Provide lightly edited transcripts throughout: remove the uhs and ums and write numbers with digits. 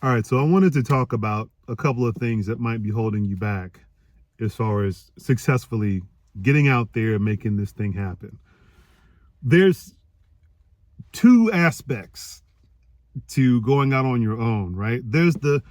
All right, so I wanted to talk about a couple of things that might be holding you back as far as successfully getting out there and making this thing happen. There's two aspects to going out on your own, right? There's the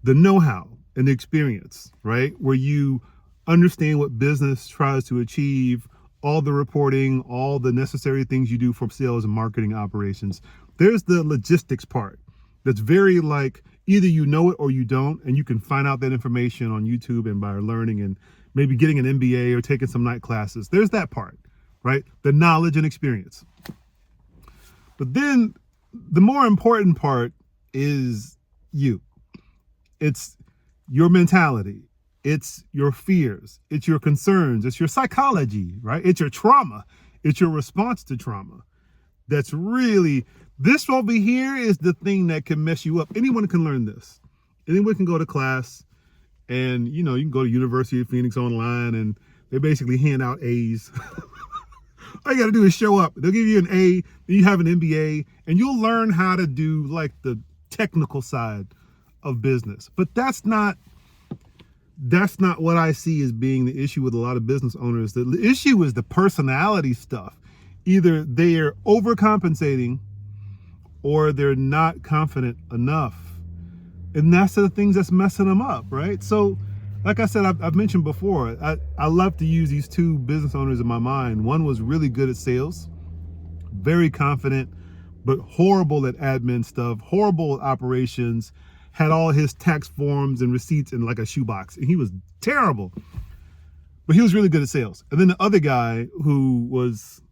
know-how and the experience, right? Where you understand what business tries to achieve, all the reporting, all the necessary things you do for sales and marketing operations. There's the logistics part that's very like either you know it or you don't, and you can find out that information on YouTube and by learning and maybe getting an MBA or taking some night classes. There's that part, right? The knowledge and experience. But then the more important part is you. It's your mentality. It's your fears. It's your concerns. It's your psychology, right? It's your trauma. It's your response to trauma. That's really, this over here is the thing that can mess you up. Anyone can learn this. Anyone can go to class and, you can go to University of Phoenix online and they basically hand out A's. All you got to do is show up. They'll give you an A, then you have an MBA, and you'll learn how to do like the technical side of business. But that's not what I see as being the issue with a lot of business owners. The issue is the personality stuff. Either they are overcompensating or they're not confident enough. And that's the things that's messing them up, right? So like I said, I've mentioned before, I love to use these two business owners in my mind. One was really good at sales, very confident, but horrible at admin stuff, horrible at operations, had all his tax forms and receipts in like a shoebox. And he was terrible, but he was really good at sales. And then the other guy who was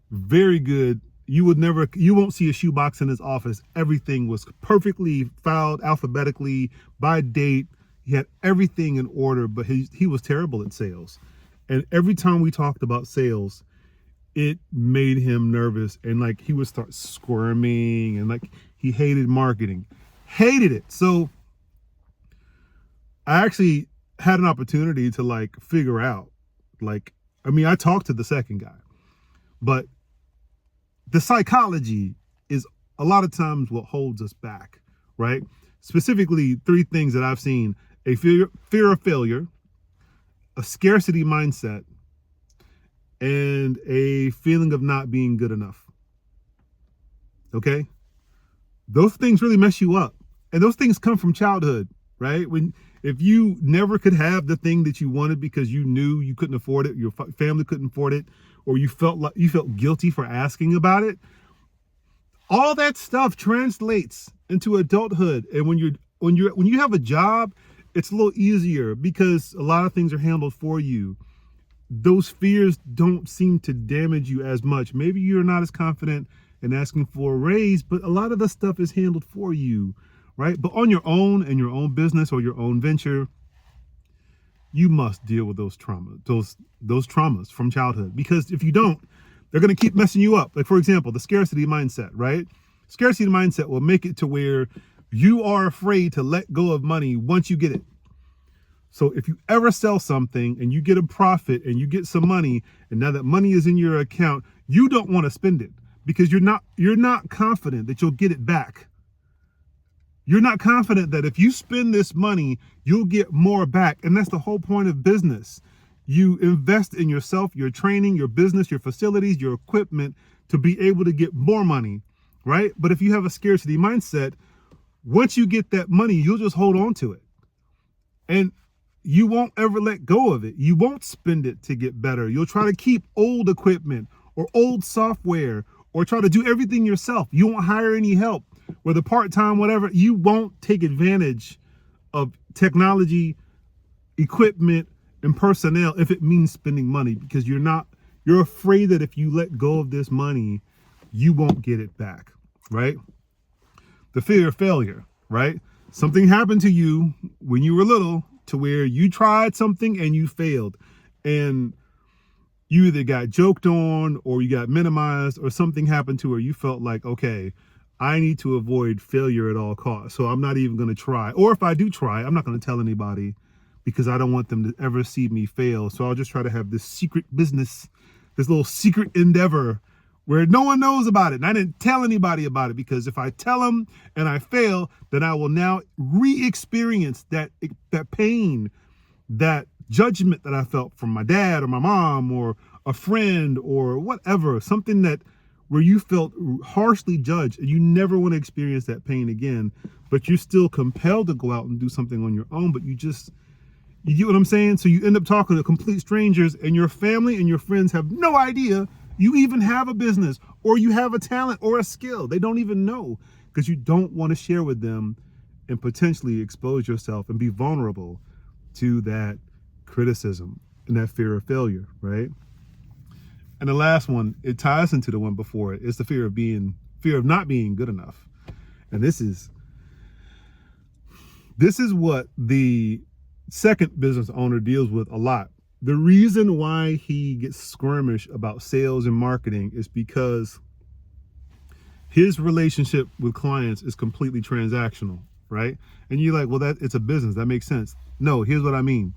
very good, you won't see a shoebox in his office. Everything was perfectly filed alphabetically by date. He had everything in order, but he was terrible at sales. And every time we talked about sales, it made him nervous. And like he would start squirming and like he hated marketing, hated it. So I actually had an opportunity to like figure out, I talked to the second guy, but the psychology is a lot of times what holds us back, right? Specifically, three things that I've seen: a fear of failure, a scarcity mindset, and a feeling of not being good enough. Okay? Those things really mess you up. And those things come from childhood, right? If you never could have the thing that you wanted because you knew you couldn't afford it, your family couldn't afford it, or you felt guilty for asking about it, all that stuff translates into adulthood. And when you have a job, it's a little easier because a lot of things are handled for you. Those fears don't seem to damage you as much. Maybe you're not as confident in asking for a raise, but a lot of the stuff is handled for you, right? But on your own, in your own business or your own venture, you must deal with those traumas from childhood, because if you don't, they're going to keep messing you up. Like, for example, the scarcity mindset, right? Scarcity mindset will make it to where you are afraid to let go of money once you get it. So if you ever sell something and you get a profit and you get some money, and now that money is in your account, you don't want to spend it because you're not confident that you'll get it back. You're not confident that if you spend this money, you'll get more back. And that's the whole point of business. You invest in yourself, your training, your business, your facilities, your equipment to be able to get more money, right? But if you have a scarcity mindset, once you get that money, you'll just hold on to it. And you won't ever let go of it. You won't spend it to get better. You'll try to keep old equipment or old software or try to do everything yourself. You won't hire any help, whether part-time, whatever. You won't take advantage of technology, equipment, and personnel if it means spending money, because you're afraid that if you let go of this money, you won't get it back, right? The fear of failure, right? Something happened to you when you were little to where you tried something and you failed, and you either got joked on or you got minimized, or something happened to where you felt like, okay, I need to avoid failure at all costs, so I'm not even going to try. Or if I do try, I'm not going to tell anybody because I don't want them to ever see me fail. So I'll just try to have this secret business, this little secret endeavor where no one knows about it. And I didn't tell anybody about it, because if I tell them and I fail, then I will now re-experience that pain, that judgment that I felt from my dad or my mom or a friend or whatever, something that where you felt harshly judged, and you never want to experience that pain again, but you're still compelled to go out and do something on your own, but you get what I'm saying? So you end up talking to complete strangers, and your family and your friends have no idea you even have a business, or you have a talent or a skill. They don't even know, because you don't want to share with them and potentially expose yourself and be vulnerable to that criticism and that fear of failure, right? And the last one, it ties into the one before it. It's the fear of not being good enough. And this is what the second business owner deals with a lot. The reason why he gets squirmish about sales and marketing is because his relationship with clients is completely transactional, right? And you're like, well, it's a business. That makes sense. No, here's what I mean.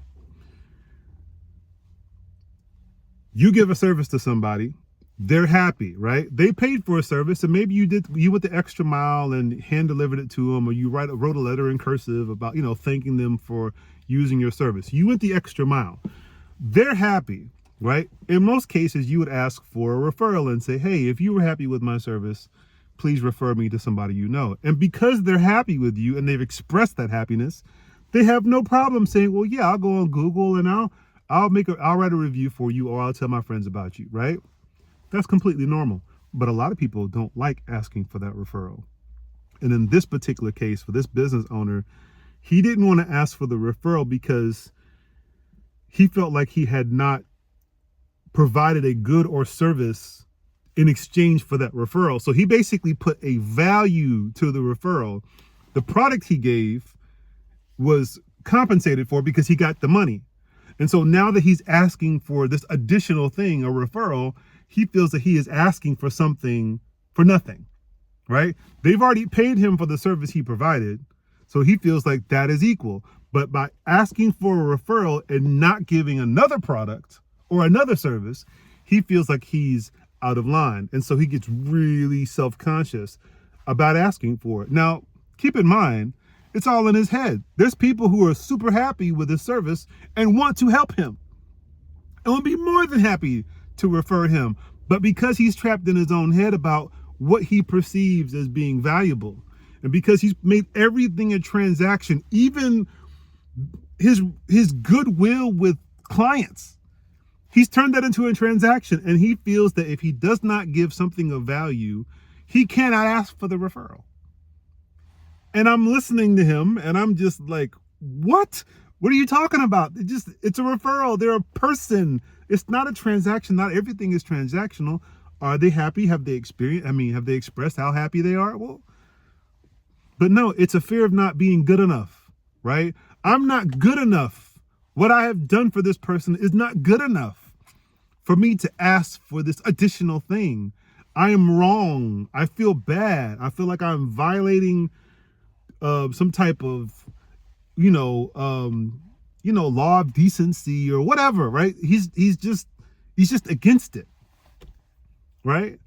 You give a service to somebody, they're happy, right? They paid for a service, and maybe you went the extra mile and hand delivered it to them, or you wrote a letter in cursive about, thanking them for using your service. You went the extra mile. They're happy, right? In most cases, you would ask for a referral and say, hey, if you were happy with my service, please refer me to somebody you know. And because they're happy with you and they've expressed that happiness, they have no problem saying, well, yeah, I'll go on Google and I'll write a review for you, or I'll tell my friends about you, right? That's completely normal. But a lot of people don't like asking for that referral. And in this particular case, for this business owner, he didn't want to ask for the referral because he felt like he had not provided a good or service in exchange for that referral. So he basically put a value to the referral. The product he gave was compensated for because he got the money. And so now that he's asking for this additional thing, a referral, he feels that he is asking for something for nothing, right? They've already paid him for the service he provided, so he feels like that is equal. But by asking for a referral and not giving another product or another service, he feels like he's out of line. And so he gets really self-conscious about asking for it. Now, keep in mind, it's all in his head. There's people who are super happy with his service and want to help him and will be more than happy to refer him. But because he's trapped in his own head about what he perceives as being valuable, and because he's made everything a transaction, even his goodwill with clients, he's turned that into a transaction, and he feels that if he does not give something of value, he cannot ask for the referral. And I'm listening to him and I'm just like, what? What are you talking about? It's a referral. They're a person. It's not a transaction. Not everything is transactional. Are they happy? Have they expressed how happy they are? Well, but no, it's a fear of not being good enough, right? I'm not good enough. What I have done for this person is not good enough for me to ask for this additional thing. I am wrong. I feel bad. I feel like I'm violating some type of, law of decency or whatever, right? He's just against it, right?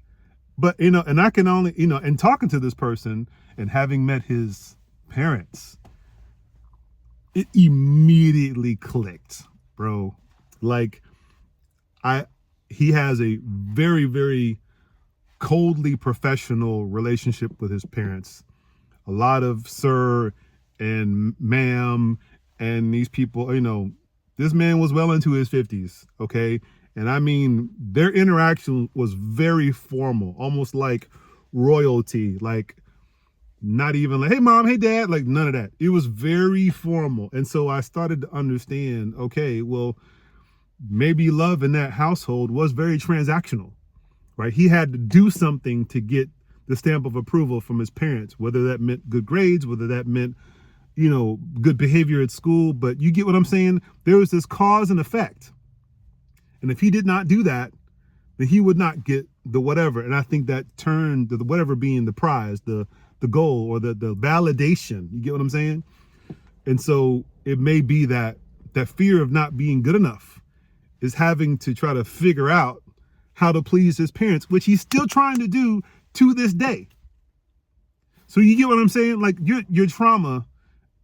But, and I can only, and talking to this person and having met his parents, it immediately clicked, bro. Like he has a very, very coldly professional relationship with his parents. A lot of sir and ma'am, and these people, this man was well into his 50s, okay? And I mean, their interaction was very formal, almost like royalty, like not even like, hey mom, hey dad, like none of that. It was very formal. And so I started to understand, okay, well, maybe love in that household was very transactional, right? He had to do something to get the stamp of approval from his parents, whether that meant good grades, whether that meant, good behavior at school. But you get what I'm saying? There was this cause and effect. And if he did not do that, then he would not get the whatever. And I think that turned the whatever being the prize, the goal, or the validation. You get what I'm saying? And so it may be that fear of not being good enough is having to try to figure out how to please his parents, which he's still trying to do to this day. So you get what I'm saying? Like your trauma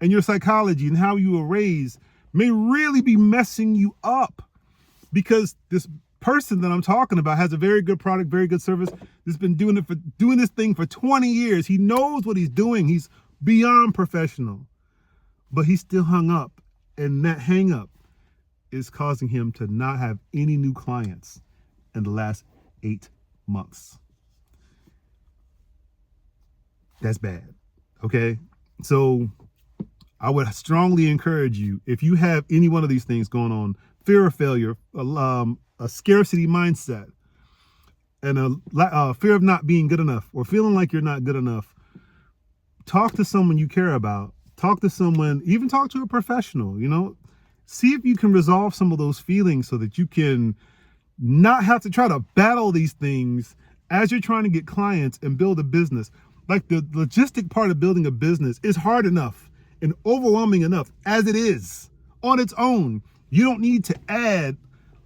and your psychology and how you were raised may really be messing you up, because this person that I'm talking about has a very good product, very good service. That's been doing this thing for 20 years. He knows what he's doing. He's beyond professional, but he's still hung up, and that hang up is causing him to not have any new clients in the last 8 months. That's bad. Okay. So I would strongly encourage you, if you have any one of these things going on, fear of failure, a scarcity mindset, and a fear of not being good enough or feeling like you're not good enough, talk to someone you care about. Talk to someone, even talk to a professional, see if you can resolve some of those feelings so that you can not have to try to battle these things as you're trying to get clients and build a business. Like, the logistic part of building a business is hard enough and overwhelming enough as it is on its own. You don't need to add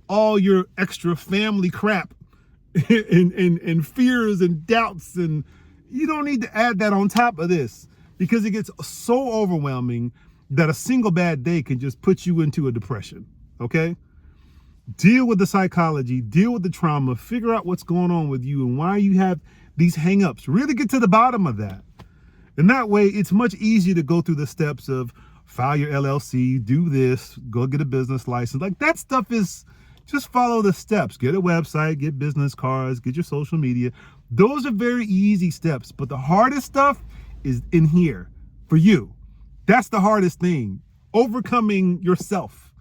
all your extra family crap and fears and doubts, and you don't need to add that on top of this, because it gets so overwhelming that a single bad day can just put you into a depression. Okay? Deal with the psychology, deal with the trauma, figure out what's going on with you and why you have these hangups. Really get to the bottom of that. And that way, it's much easier to go through the steps of file your LLC, do this, go get a business license. Like, that stuff is just follow the steps. Get a website, get business cards, get your social media. Those are very easy steps. But the hardest stuff is in here for you. That's the hardest thing. Overcoming yourself.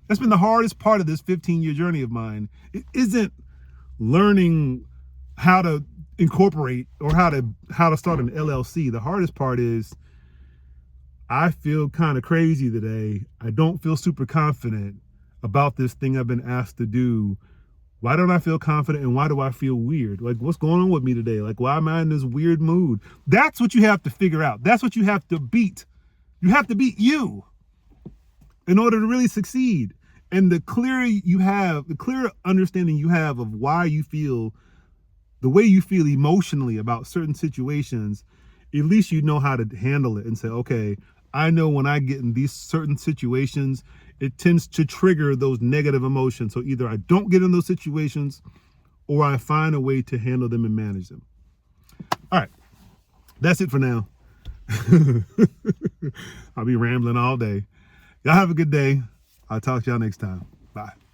That's been the hardest part of this 15-year journey of mine. It isn't learning how to incorporate or how to start an LLC. The hardest part is I feel kind of crazy today. I don't feel super confident about this thing I've been asked to do. Why don't I feel confident, and why do I feel weird? Like, what's going on with me today? Like, why am I in this weird mood? That's what you have to figure out. That's what you have to beat. You have to beat you in order to really succeed. And the clearer understanding you have of why you feel the way you feel emotionally about certain situations, at least you know how to handle it and say, okay, I know when I get in these certain situations, it tends to trigger those negative emotions. So either I don't get in those situations or I find a way to handle them and manage them. All right. That's it for now. I'll be rambling all day. Y'all have a good day. I'll talk to y'all next time. Bye.